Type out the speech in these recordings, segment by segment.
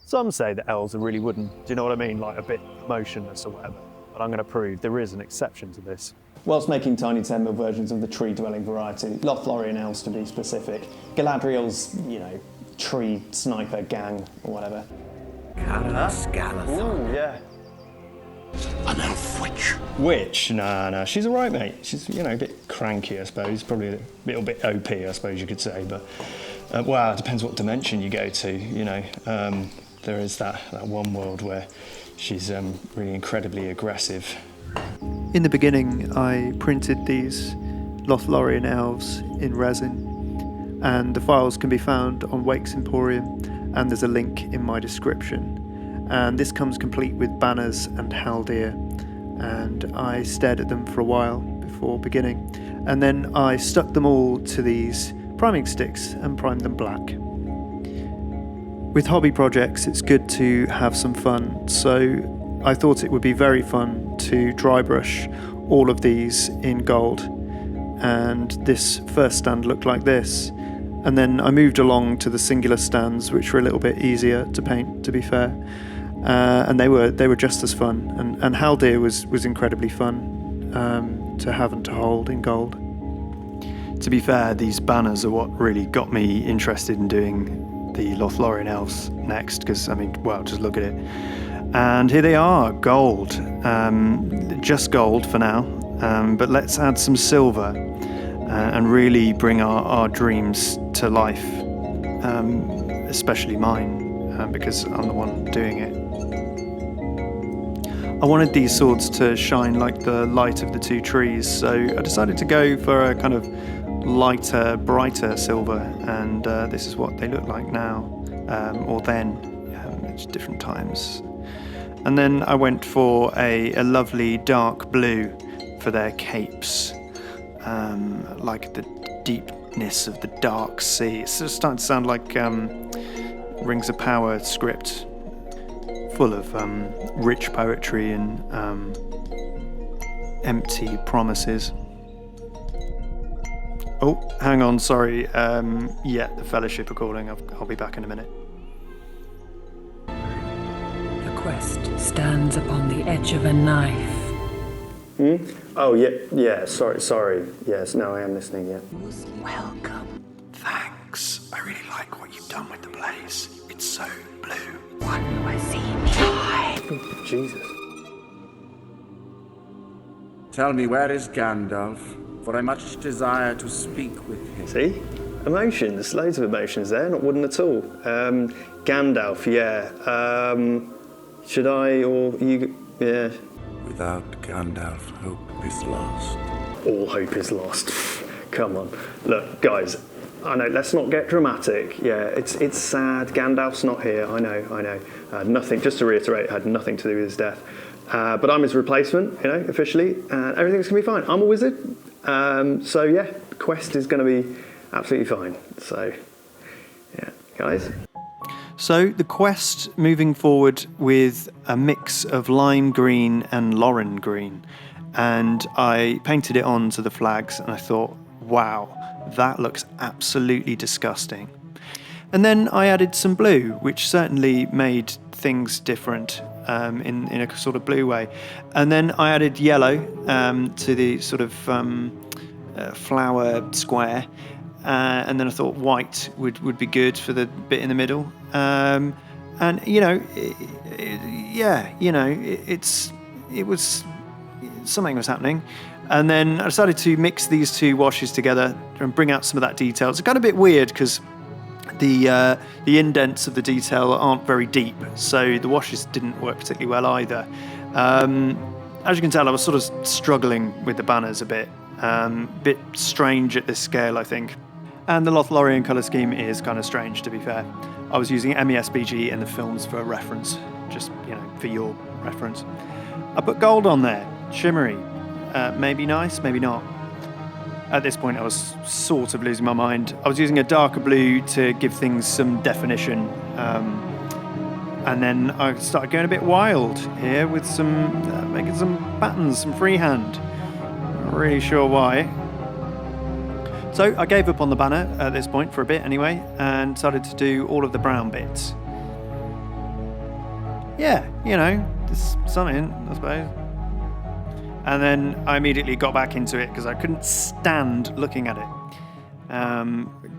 Some say that elves are really wooden, do you know what I mean? Like a bit motionless or whatever. But I'm going to prove there is an exception to this. Whilst making tiny 10mm versions of the tree-dwelling variety, Lothlórien elves to be specific, Galadriel's, tree sniper gang or whatever. Ooh, yeah. An elf witch. Witch? Nah, she's all right, mate. She's, a bit cranky, I suppose. Probably a little bit OP, I suppose you could say. But, it depends what dimension you go to, There is that one world where she's really incredibly aggressive. In the beginning, I printed these Lothlórien elves in resin, and the files can be found on Wake's Emporium, and there's a link in my description. And this comes complete with banners and haldir, and I stared at them for a while before beginning, and then I stuck them all to these priming sticks and primed them black. With hobby projects, it's good to have some fun, so I thought it would be very fun to dry brush all of these in gold, and this first stand looked like this, and then I moved along to the singular stands, which were a little bit easier to paint, to be fair. And they were just as fun, and haldir was incredibly fun to have and to hold in gold. To be fair, these banners are what really got me interested in doing the Lothlórien elves next, because just look at it. And here they are, gold, just gold for now, but let's add some silver and really bring our dreams to life, especially mine, because I'm the one doing it. I wanted these swords to shine like the light of the two trees, so I decided to go for a kind of lighter, brighter silver, and this is what they look like now, or then, it's different times. And then I went for a lovely dark blue for their capes, like the deepness of the dark sea. It's starting to sound like Rings of Power script, full of rich poetry and empty promises. Oh, hang on, sorry. The Fellowship are calling. I'll be back in a minute. The quest stands upon the edge of a knife. Oh, yeah, sorry. Yes, no, I am listening, yeah. Welcome. Thanks. I really like what you've done with the place. It's so blue. What do I see behind? Oh, Jesus. Tell me, where is Gandalf? For I much desire to speak with him. See? Emotions, loads of emotions there, not wooden at all. Gandalf, yeah. Should I or you? Yeah. Without Gandalf, hope is lost. All hope is lost. Come on. Look, guys, I know, let's not get dramatic. Yeah, it's sad. Gandalf's not here. I know. Nothing, just to reiterate, had nothing to do with his death. But I'm his replacement, officially, and everything's going to be fine. I'm a wizard. So yeah, the quest is going to be absolutely fine. So, yeah, guys. So the quest moving forward with a mix of lime green and Lauren green, and I painted it onto the flags, and I thought, wow, that looks absolutely disgusting. And then I added some blue, which certainly made things different in a sort of blue way. And then I added yellow to the sort of flower square. And then I thought white would be good for the bit in the middle. And, it was something was happening. And then I decided to mix these two washes together and bring out some of that detail. It's kind of a bit weird because the indents of the detail aren't very deep, so the washes didn't work particularly well either. As you can tell, I was sort of struggling with the banners a bit strange at this scale, I think. And the Lothlórien colour scheme is kind of strange, to be fair. I was using MESBG in the films for reference, just, for your reference. I put gold on there, shimmery. Maybe nice, maybe not. At this point, I was sort of losing my mind. I was using a darker blue to give things some definition. And then I started going a bit wild here with making some patterns, some freehand. Not really sure why. So I gave up on the banner at this point for a bit anyway, and started to do all of the brown bits. yeah, you know, there's something, I suppose. And then I immediately got back into it because I couldn't stand looking at it.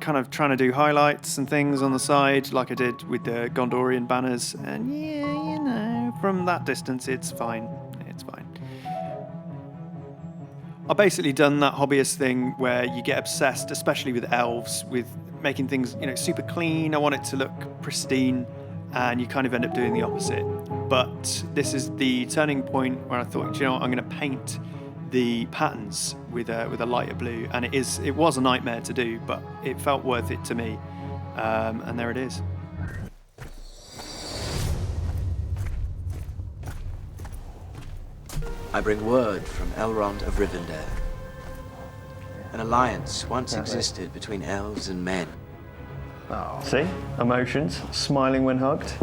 Kind of trying to do highlights and things on the side like I did with the Gondorian banners. And yeah, you know, from that distance, it's fine. It's fine. I've basically done that hobbyist thing where you get obsessed, especially with elves, with making things, you know, super clean. I want it to look pristine, and you kind of end up doing the opposite. But this is the turning point where I thought, you know what, I'm going to paint the patterns with a lighter blue, and it was a nightmare to do, but it felt worth it to me, and there it is. I bring word from Elrond of Rivendell. An alliance once existed between elves and men. Oh. See? Emotions. Smiling when hugged.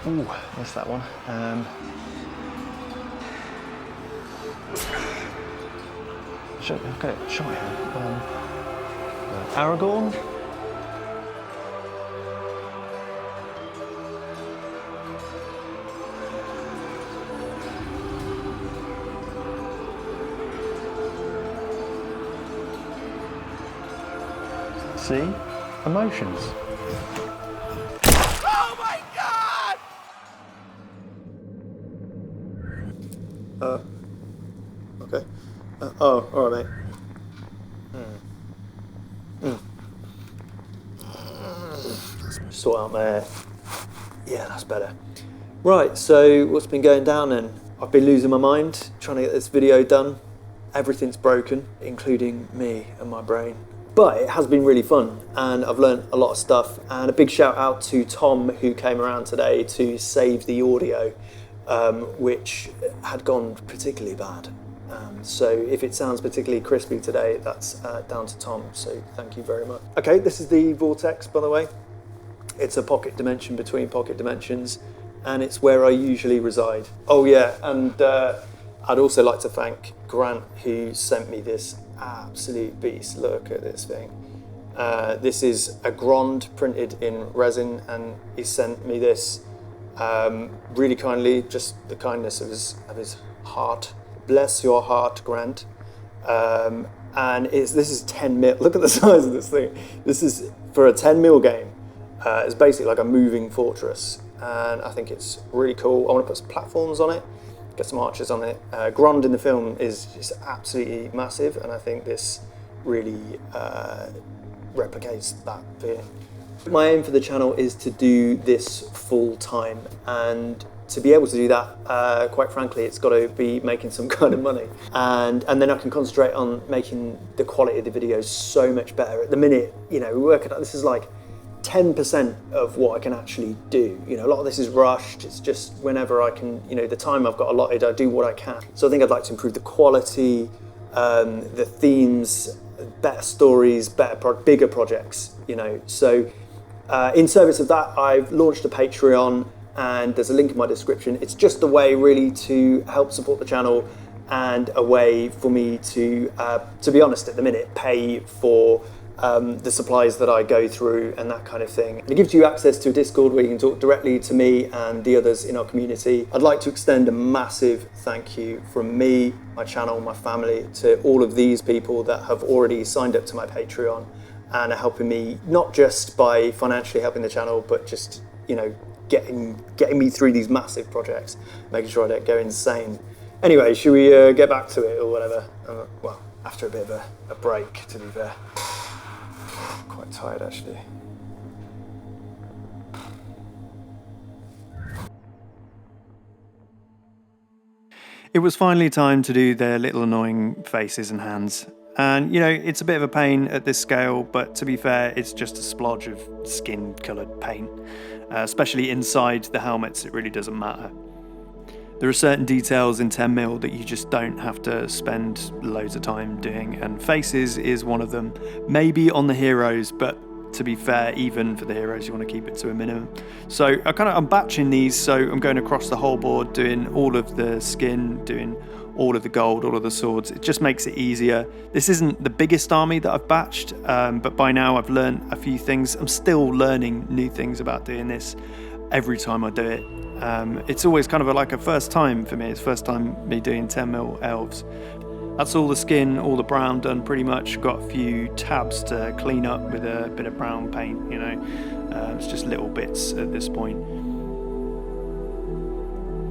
Ooh, that's that one. Okay, shot him. Aragorn? See? Emotions. Oh my god! Okay. Oh, alright, mate. Sort out my hair. Yeah, that's better. Right, so what's been going down then? I've been losing my mind trying to get this video done. Everything's broken, including me and my brain. But it has been really fun, and I've learned a lot of stuff. And a big shout out to Tom, who came around today to save the audio, which had gone particularly bad. So if it sounds particularly crispy today, that's down to Tom, so thank you very much. Okay, this is the vortex, by the way. It's a pocket dimension between pocket dimensions, and it's where I usually reside. Oh yeah, and I'd also like to thank Grant, who sent me this absolute beast. Look at this thing. This is a Grand printed in resin, and he sent me this really kindly, just the kindness of his heart. Bless your heart, Grant. And this is 10 mil. Look at the size of this thing. This is for a 10 mil game. It's basically like a moving fortress, and I think it's really cool. I want to put some platforms on it, get some archers on it. Grond in the film is just absolutely massive, and I think this really replicates that feeling. My aim for the channel is to do this full time, and to be able to do that, quite frankly, it's got to be making some kind of money. And then I can concentrate on making the quality of the videos so much better. At the minute, you know, we're working, this is like 10% of what I can actually do. You know, a lot of this is rushed. It's just whenever I can, you know, the time I've got allotted, I do what I can. So I think I'd like to improve the quality, the themes, better stories, bigger projects, you know. So in service of that, I've launched a Patreon, and there's a link in my description. It's just a way really to help support the channel, and a way for me to be honest, at the minute, pay for the supplies that I go through and that kind of thing. And it gives you access to a Discord where you can talk directly to me and the others in our community. I'd like to extend a massive thank you from me, my channel, my family, to all of these people that have already signed up to my Patreon and are helping me, not just by financially helping the channel, but just, you know, getting me through these massive projects, making sure I don't go insane. Anyway, should we get back to it or whatever? Well, after a bit of a break, to be fair. Quite tired, actually. It was finally time to do their little annoying faces and hands. And, you know, it's a bit of a pain at this scale, but to be fair, it's just a splodge of skin-coloured paint. Especially inside the helmets, it really doesn't matter. There are certain details in 10mm that you just don't have to spend loads of time doing, and faces is one of them. Maybe on the heroes, but to be fair, even for the heroes, you want to keep it to a minimum. So I'm batching these, so I'm going across the whole board, doing all of the skin, doing all of the gold, all of the swords. It just makes it easier. This isn't the biggest army that I've batched, but by now I've learned a few things. I'm still learning new things about doing this every time I do it. It's always kind of like a first time for me. It's first time me doing 10mm elves. That's all the skin, all the brown done pretty much. Got a few tabs to clean up with a bit of brown paint, you know. It's just little bits at this point.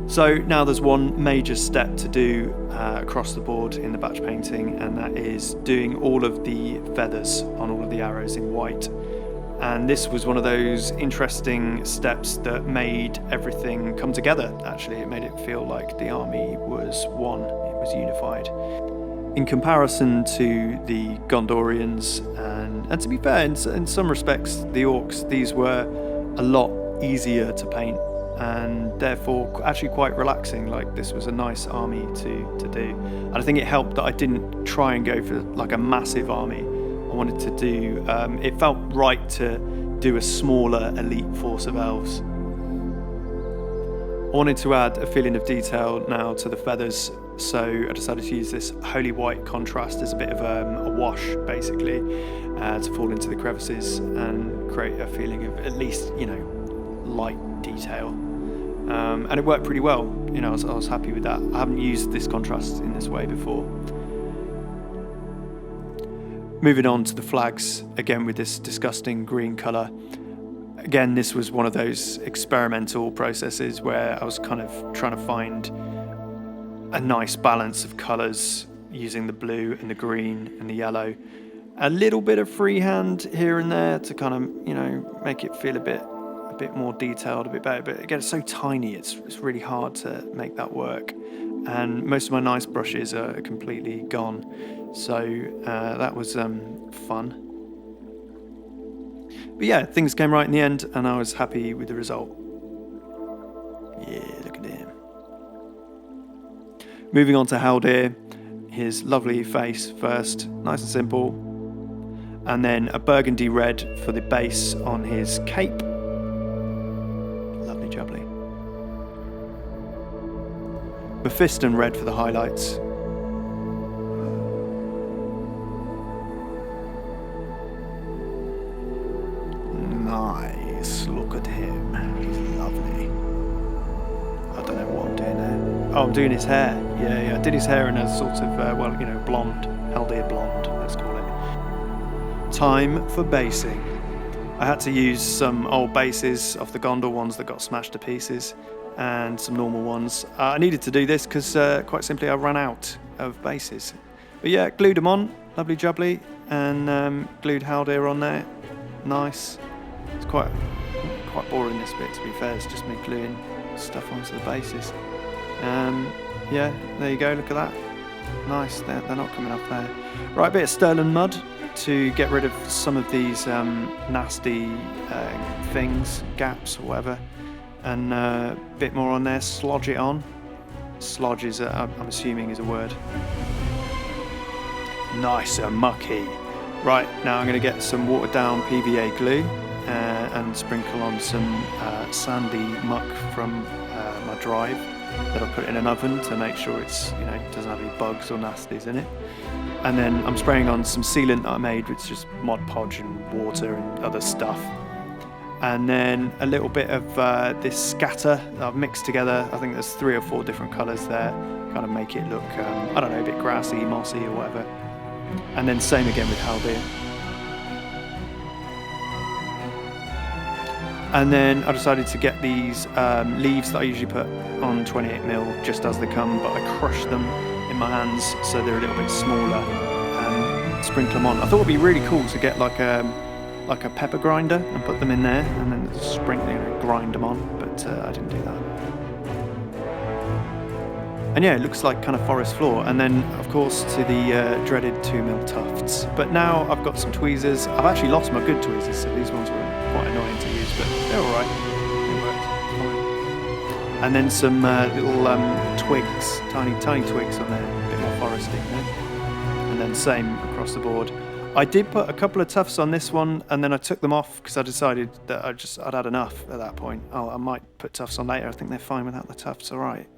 So now there's one major step to do across the board in the batch painting, and that is doing all of the feathers on all of the arrows in white. And this was one of those interesting steps that made everything come together, actually. It made it feel like the army was one, it was unified. In comparison to the Gondorians, and to be fair, in some respects, the Orcs, these were a lot easier to paint and therefore actually quite relaxing. Like, this was a nice army to do. And I think it helped that I didn't try and go for like a massive army. I wanted to do, it felt right to do a smaller elite force of elves. I wanted to add a feeling of detail now to the feathers, so I decided to use this holy white contrast as a bit of a wash, basically, to fall into the crevices and create a feeling of at least, you know, light detail. And it worked pretty well. You know, I was happy with that. I haven't used this contrast in this way before. Moving on to the flags, again with this disgusting green colour. Again, this was one of those experimental processes where I was kind of trying to find a nice balance of colours using the blue and the green and the yellow. A little bit of freehand here and there to kind of, you know, make it feel a bit more detailed, a bit better. But again, it's so tiny, it's really hard to make that work. And most of my nice brushes are completely gone. So that was fun. But yeah, things came right in the end, and I was happy with the result. Yeah, look at him. Moving on to Haldir, his lovely face first, nice and simple. And then a burgundy red for the base on his cape. Lovely jubbly. Mephiston red for the highlights. Nice, look at him, he's lovely. I don't know what I'm doing there. Oh, I'm doing his hair. Yeah, I did his hair in a sort of, well, you know, blonde, Haldir blonde, let's call it. Time for basing. I had to use some old bases off the Gondor ones that got smashed to pieces, and some normal ones. I needed to do this because, quite simply, I ran out of bases. But yeah, glued them on, lovely jubbly, and glued Haldir on there. Nice. It's quite boring, this bit, to be fair. It's just me gluing stuff onto the bases. Yeah, there you go, look at that. Nice, they're not coming off there. Right, a bit of Sterling mud to get rid of some of these nasty things, gaps or whatever. And a bit more on there, slodge it on. Slodge is, I'm assuming, is a word. Nice and mucky. Right, now I'm going to get some watered down PVA glue and sprinkle on some sandy muck from my drive that I'll put in an oven to make sure it's, you know, doesn't have any bugs or nasties in it. And then I'm spraying on some sealant that I made, which is just Mod Podge and water and other stuff. And then a little bit of this scatter that I've mixed together. I think there's 3 or 4 different colours there. Kind of make it look, I don't know, a bit grassy, mossy or whatever. And then same again with Haldir. And then I decided to get these leaves that I usually put on 28mm just as they come, but I crushed them in my hands so they're a little bit smaller and sprinkle them on. I thought it would be really cool to get like a pepper grinder and put them in there and then sprinkle, you know, grind them on, but I didn't do that. And yeah, it looks like kind of forest floor. And then, of course, to the dreaded 2mm tufts. But now I've got some tweezers. I've actually lost my good tweezers, so these ones were quite annoying to use, but they're all right. They worked fine. And then some little twigs, tiny twigs on there, a bit more foresty, you know? And then same across the board. I did put a couple of tufts on this one, and then I took them off because I decided that I'd had enough at that point. Oh, I might put tufts on later. I think they're fine without the tufts, all right.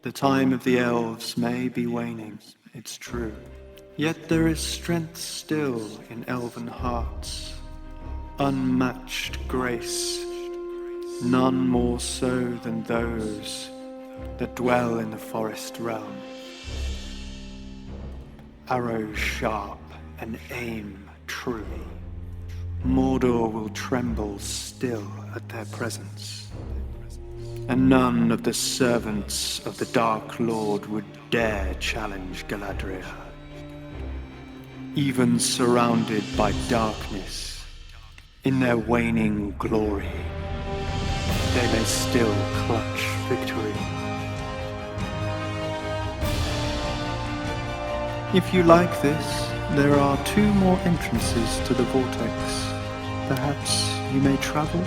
The time of the elves may be waning, it's true. Yet there is strength still in elven hearts. Unmatched grace, none more so than those that dwell in the forest realm. Arrow sharp and aim true. Mordor will tremble still at their presence, and none of the servants of the Dark Lord would dare challenge Galadriel. Even surrounded by darkness, in their waning glory, they may still clutch victory. If you like this, there are 2 more entrances to the vortex. Perhaps you may travel?